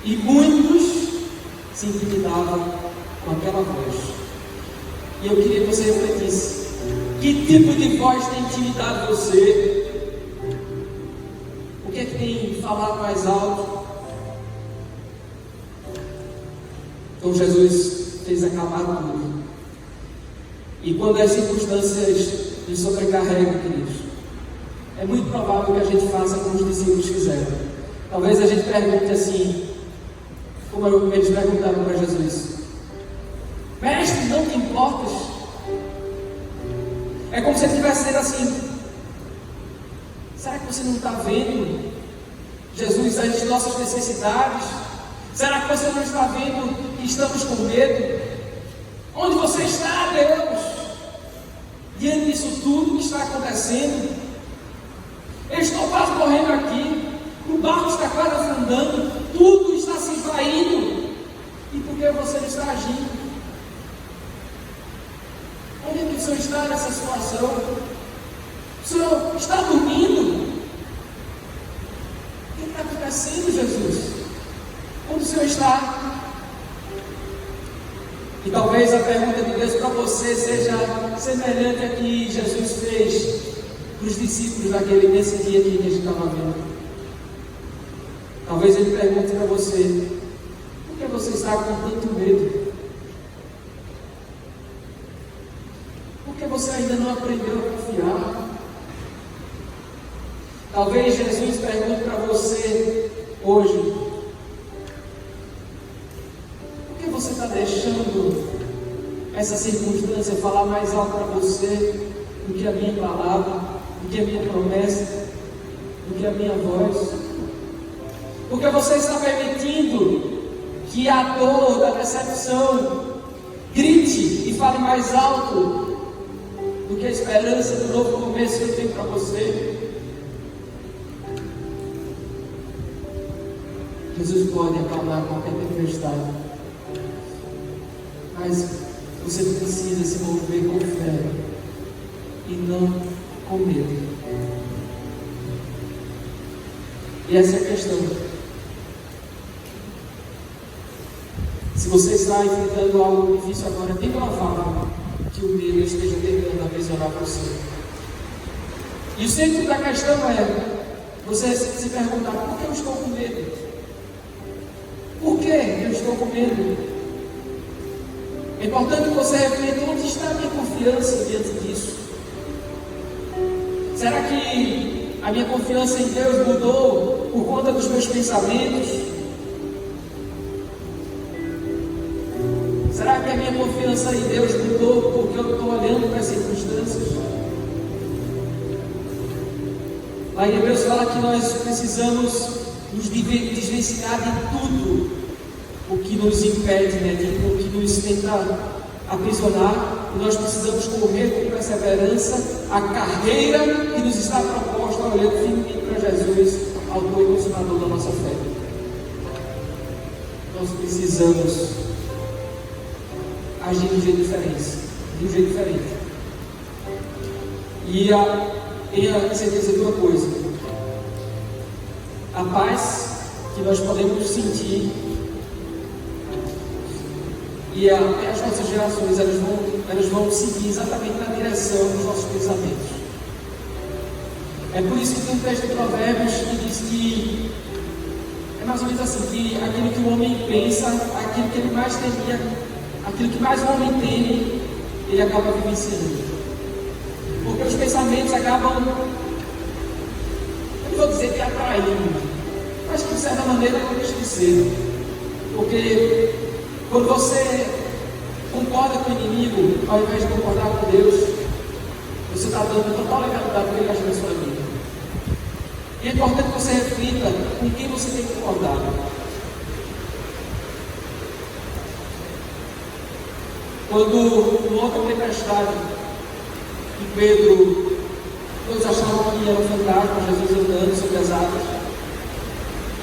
Speaker 1: E muitos se intimidavam com aquela voz. E eu queria que você refletisse: que tipo de voz tem intimidado você? O que é que tem falado mais alto? Então Jesus fez acabar tudo. E quando as circunstâncias nos sobrecarregam, queridos, é muito provável que a gente faça como os discípulos fizeram. Talvez a gente pergunte assim, como eles perguntaram para Jesus: Mestre, não te importas? É como se ele estivesse dizendo assim: será que você não está vendo, Jesus, as nossas necessidades? Será que você não está vendo que estamos com medo? Onde você está, Deus? Diante disso tudo que está acontecendo, eu estou quase morrendo aqui, o barco está quase afundando, tudo está se esvaindo, e por que você não está agindo? Onde é que o Senhor está nessa situação? O Senhor está dormindo? O que está acontecendo, Jesus? Onde o Senhor está? E talvez a pergunta de Deus para você seja semelhante à que Jesus fez para os discípulos nesse dia aqui que a gente estava vendo. Talvez Ele pergunte para você: por que você está com tanto medo? Por que você ainda não aprendeu a confiar? Talvez Jesus pergunte para você hoje: por que você está deixando essa circunstância falar mais alto para você do que a minha palavra, do que a minha promessa, do que a minha voz? Porque você está permitindo que a dor da decepção grite e fale mais alto do que a esperança do novo começo que eu tenho para você? Jesus pode acalmar qualquer tempestade, mas você precisa se mover com fé e não com medo. E essa é a questão. Se você está enfrentando algo difícil agora, é bem provável que o medo esteja tentando aprisionar você. E o centro da questão é você se perguntar: por que eu estou com medo? Por que eu estou com medo? É importante que você reflita: onde está a minha confiança diante disso? Será que a minha confiança em Deus mudou por conta dos meus pensamentos? Será que a minha confiança em Deus mudou porque eu estou olhando para as circunstâncias? Lá em Hebreus fala que nós precisamos nos desvencilhar de tudo o que nos impede, o que nos tenta aprisionar, e nós precisamos correr com perseverança a carreira que nos está proposta, olhando firmemente para Jesus, autor e consumador da nossa fé. Nós precisamos agir de um jeito diferente. E tenha certeza de uma coisa: a paz que nós podemos sentir, e as nossas gerações elas vão seguir exatamente na direção dos nossos pensamentos. É por isso que tem um texto de Provérbios que diz que é mais ou menos assim, que aquilo que o homem pensa, aquilo que ele mais temia, aquilo que mais o homem teme, ele acaba vivenciando. Porque os pensamentos acabam, eu não vou dizer que atraindo, mas que de certa maneira não deixa de ser. Porque quando você concorda com o inimigo, ao invés de concordar com Deus, você está dando total legalidade para ele agir na sua vida. E é importante que você reflita com quem você tem concordado. Quando no outra tempestade, e Pedro, todos achavam que era um fantasma, Jesus andando sobre as águas,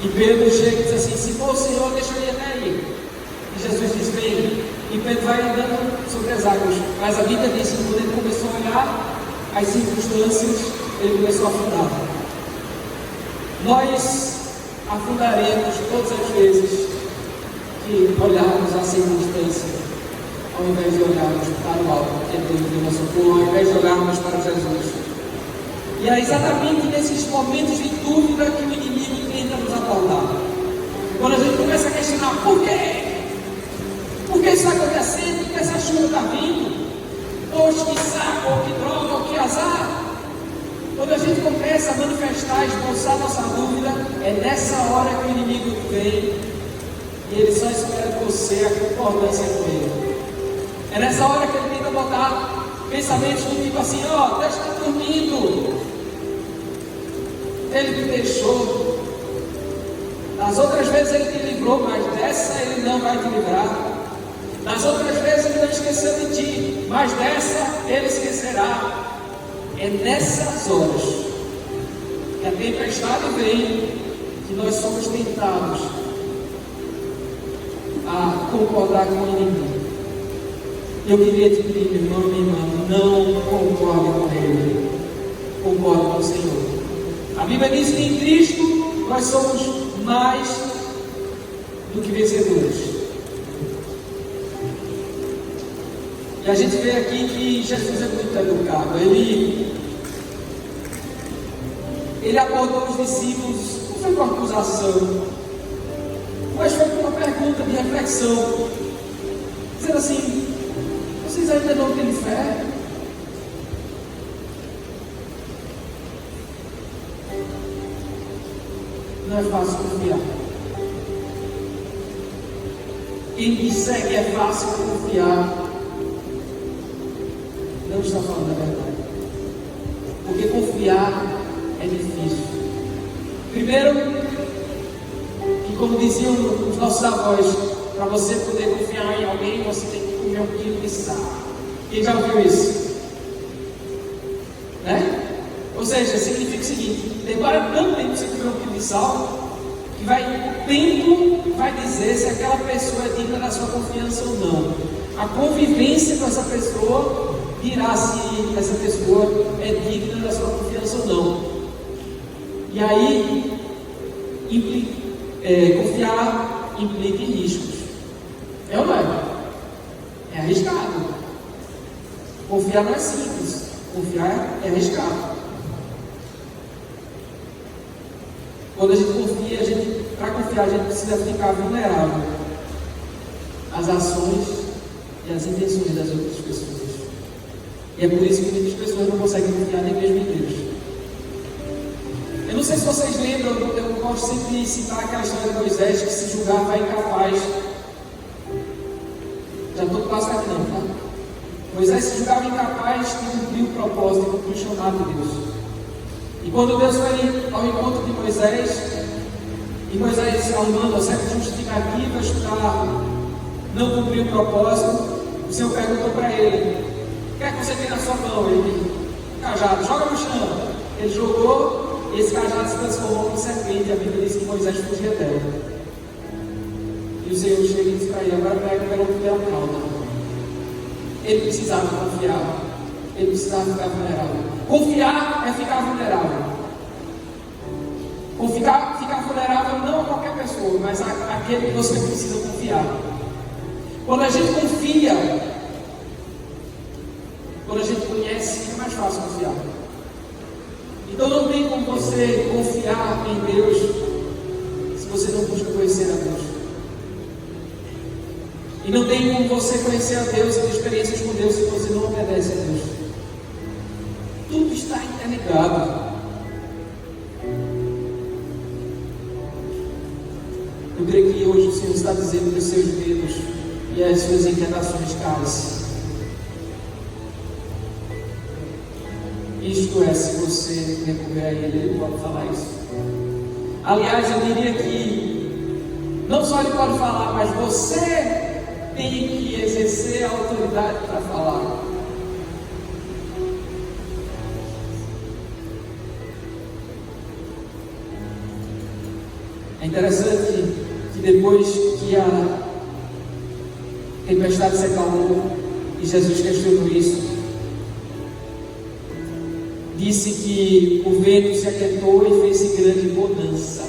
Speaker 1: e Pedro chega e diz assim: se for o Senhor, deixa eu ir até aí. E Jesus diz: vem. E Pedro vai andando sobre as águas. Mas a Bíblia diz que quando ele começou a olhar as circunstâncias, ele começou a afundar. nós afundaremos todas as vezes que olharmos a circunstância, ao invés de olharmos para o alto, que é Deus do nosso socorro, ao invés de olharmos para Jesus. E é exatamente nesses momentos de dúvida que o inimigo tenta nos acordar. Quando a gente começa a questionar por quê? Por que isso está acontecendo? Por que essa chuva está vindo? Poxa, que saco, ou que droga, ou que azar. Quando a gente começa a manifestar, expulsar nossa dúvida, é nessa hora que o inimigo vem e ele só espera de você a concordância com ele. É nessa hora que ele tenta botar pensamentos do tipo assim: ó, Deus está dormindo, ele me deixou. Nas outras vezes ele te livrou, mas dessa ele não vai te livrar. Nas outras vezes ele não esqueceu de ti, mas dessa ele esquecerá. É nessas horas que a tempestade vem, que nós somos tentados a concordar com o inimigo. Eu queria te pedir, meu irmão, minha irmã, não concorde com ele, concorde com o Senhor. A Bíblia diz que em Cristo nós somos mais do que vencedores. E a gente vê aqui que Jesus é muito educado. Ele abordou os discípulos, não foi com acusação, mas foi com uma pergunta de reflexão, dizendo assim: vocês ainda não têm fé? Não é fácil confiar. Quem disser que é fácil confiar não está falando a verdade, porque confiar é difícil. Primeiro, que como diziam os nossos avós, para você poder confiar em alguém, você tem que comer 1 quilo de sal. Quem já ouviu isso? Né? Ou seja, significa o seguinte: demora tanto tempo para você comer 1 quilo de sal, que o tempo vai dizer se aquela pessoa é digna da sua confiança ou não. A convivência com essa pessoa dirá se essa pessoa é digna da sua confiança ou não. E aí, confiar implica em riscos. É ou não é? É arriscado. Confiar não é simples. Confiar é arriscado. Quando a gente confia, para confiar, a gente precisa ficar vulnerável às ações e às intenções das outras pessoas. E é por isso que muitas pessoas não conseguem confiar nem mesmo em Deus. Eu não sei se vocês lembram, eu gosto sempre de citar aquela história de Moisés, que se julgava incapaz. Já estou quase terminando, tá? Moisés se julgava incapaz de cumprir o propósito, de cumprir o chamado de Deus. E quando Deus foi ao encontro de Moisés, e Moisés arrumando certas justificativas para não cumprir o propósito, o Senhor perguntou para ele: o que é que você tem na sua mão? Ele: cajado, joga no chão. Ele jogou, e esse cajado se transformou em serpente. A Bíblia diz que Moisés fugia dela. E o Senhor chega e diz para ele: agora pega pela cauda. Ele precisava confiar, ele precisava ficar vulnerável. Confiar é ficar vulnerável. Ficar vulnerável não a qualquer pessoa, mas àquele que você precisa confiar. Quando a gente confia, quando a gente conhece, é mais fácil confiar. Então não tem como você confiar em Deus se você não busca conhecer a Deus. E não tem como você conhecer a Deus e ter experiências com Deus se você não obedece a Deus. Tudo está interligado. Eu creio que hoje o Senhor está dizendo que os seus medos e as suas inquietações calem-se. Isto é, se você recorrer a Ele, Ele pode falar isso. Aliás, eu diria que não só Ele pode falar, mas você tem que exercer a autoridade para falar. É interessante que depois que a tempestade se acalmou e Jesus questionou isso, disse que o vento se aquietou e fez-se grande bonança.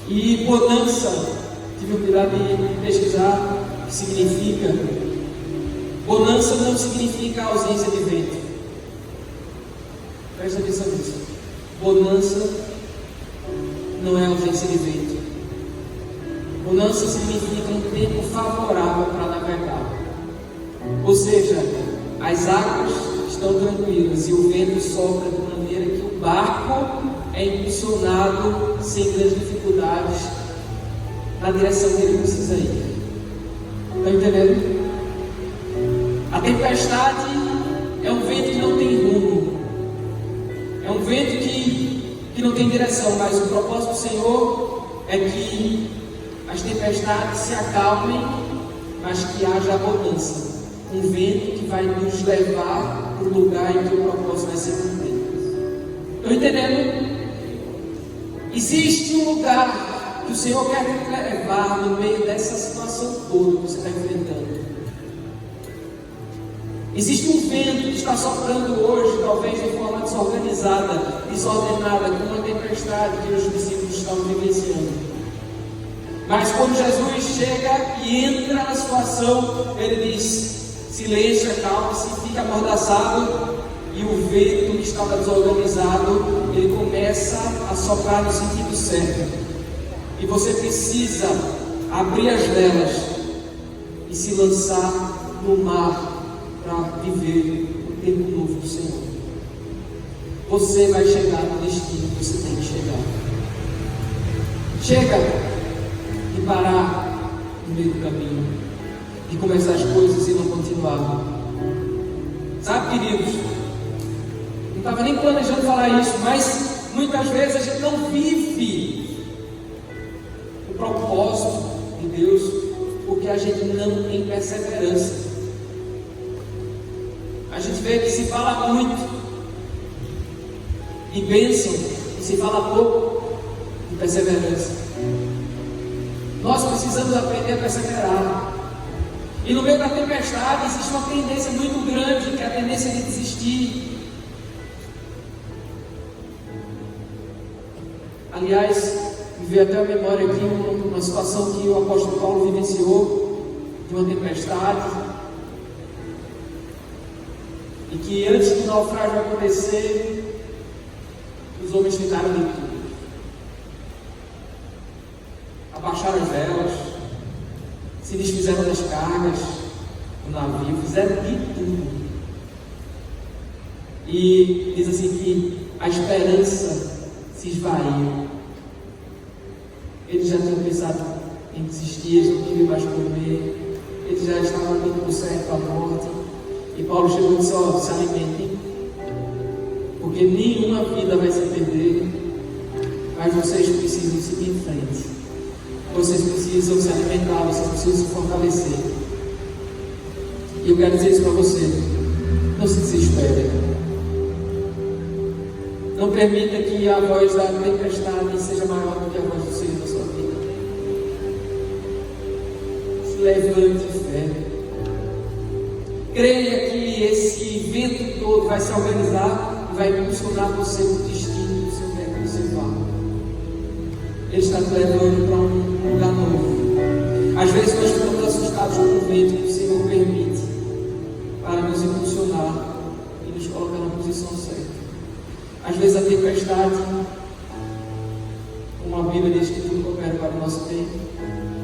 Speaker 1: E bonança, tive o cuidado de pesquisar o que significa. Bonança não significa ausência de vento. Presta atenção nisso. Bonança não é ausência de vento. Bonança significa um tempo favorável para navegar. Ou seja, as águas estão tranquilas e o vento sopra de maneira que o barco é impulsionado sem grandes dificuldades na direção que ele precisa ir. Está entendendo? A tempestade é um vento que não tem rumo, é um vento que não tem direção, mas o propósito do Senhor é que as tempestades se acalmem, mas que haja abundância. Um vento que vai nos levar para o lugar em que o propósito vai ser cumprido. Estão entendendo? Existe um lugar que o Senhor quer te levar no meio dessa situação toda que você está enfrentando. Existe um vento que está soprando hoje, talvez de forma desorganizada, desordenada, com uma tempestade que os discípulos estão vivenciando. Mas quando Jesus chega e entra na situação, ele diz: silêncio, acalme-se, fica amordaçado, e o vento que estava desorganizado, ele começa a soprar no sentido certo. E você precisa abrir as velas e se lançar no mar para viver o tempo novo do Senhor. Você vai chegar no destino que você tem que chegar. Chega de parar no meio do caminho, de começar as coisas e não continuar. Sabe, queridos, não estava nem planejando falar isso, mas muitas vezes a gente não vive o propósito de Deus porque a gente não tem perseverança. A gente vê que se fala muito de bênção e se fala pouco de perseverança. Nós precisamos aprender a perseverar. E no meio da tempestade existe uma tendência muito grande, que é a tendência de desistir. Aliás, me veio até a memória aqui uma situação que o apóstolo Paulo vivenciou, de uma tempestade, e que antes do naufrágio acontecer, os homens ficaram de tudo. Abaixaram as velas, se desfizeram das cargas do navio, fizeram de tudo. E diz assim que a esperança se esvaiu. Eles já tinham pensado em desistir, eles não queriam mais comer, eles já estavam dando por certo a morte. E Paulo chegou e disse: ó, se alimentem, porque nenhuma vida vai se perder, mas vocês precisam seguir em frente. Vocês precisam se alimentar, vocês precisam se fortalecer. E eu quero dizer isso para você: não se desespere. Não permita que a voz da tempestade seja maior do que a voz do Senhor na sua vida. Se levante de fé. Creia que esse vento todo vai se organizar e vai impulsionar você para o destino que o Senhor quer que você vá. Ele está te levando para um lugar novo. Às vezes nós ficamos assustados com o vento que o Senhor permite para nos impulsionar e nos colocar na posição certa. Às vezes a tempestade, como a Bíblia diz que tudo coopera para o nosso bem,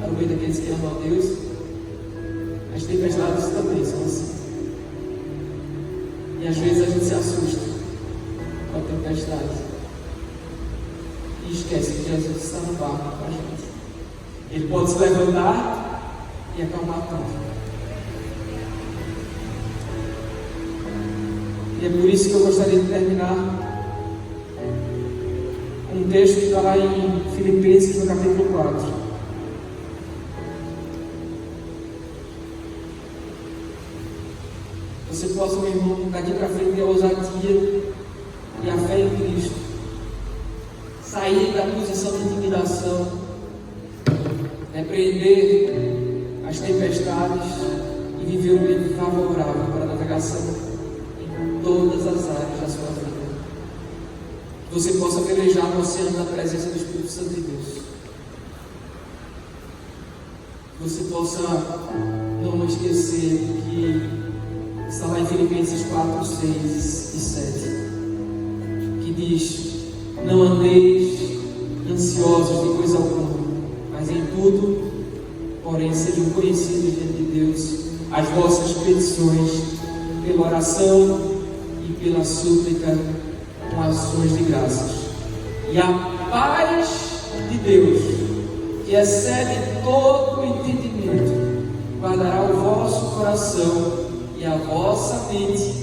Speaker 1: para o bem daqueles que amam a Deus, as tempestades também são assim. E às vezes a gente se assusta com a tempestade e esquece que Jesus está no barco com a gente. Ele pode se levantar e acalmar tudo. E é por isso que eu gostaria de terminar com um texto que está lá em Filipenses, no capítulo 4. Você possa, meu irmão, daqui para frente ter a ousadia e a fé em Cristo, sair da posição de intimidação, repreender as tempestades e viver um tempo favorável para a navegação em todas as áreas da sua vida. Você possa velejar no oceano da presença do Espírito Santo de Deus. Você possa não esquecer do que está lá em Filipenses 4, 6 e 7, que diz: não andeis ansiosos de coisa alguma, mas em tudo, porém, sejam conhecidos diante de Deus as vossas petições, pela oração e pela súplica, com ações de graças. E a paz de Deus, que excede todo o entendimento, guardará o vosso coração e a vossa mente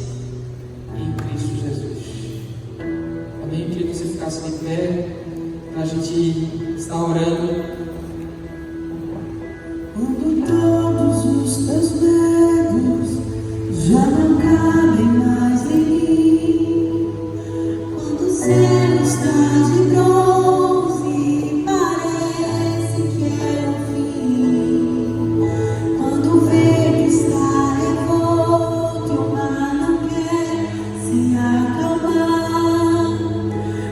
Speaker 1: em Cristo Jesus. Amém? Eu queria que você ficasse de pé, para a gente estar orando.
Speaker 2: Quando todos os teus medos já não cabem mais em mim, quando o céu está de bronze e parece que é o fim, quando o vento está revolto e o mar não quer se acalmar,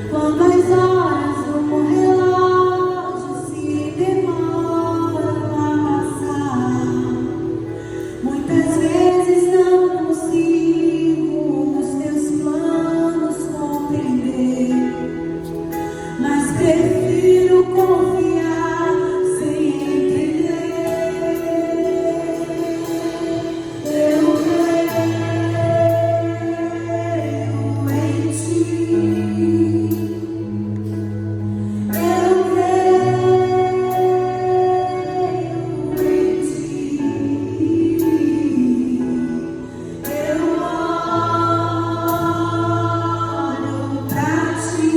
Speaker 2: quando as horas do relógio se demoram a passar, muitas vezes não consigo os teus planos compreender, mas prefiro confiar sem entender. Eu creio em ti. Eu creio em ti. Eu olho pra ti.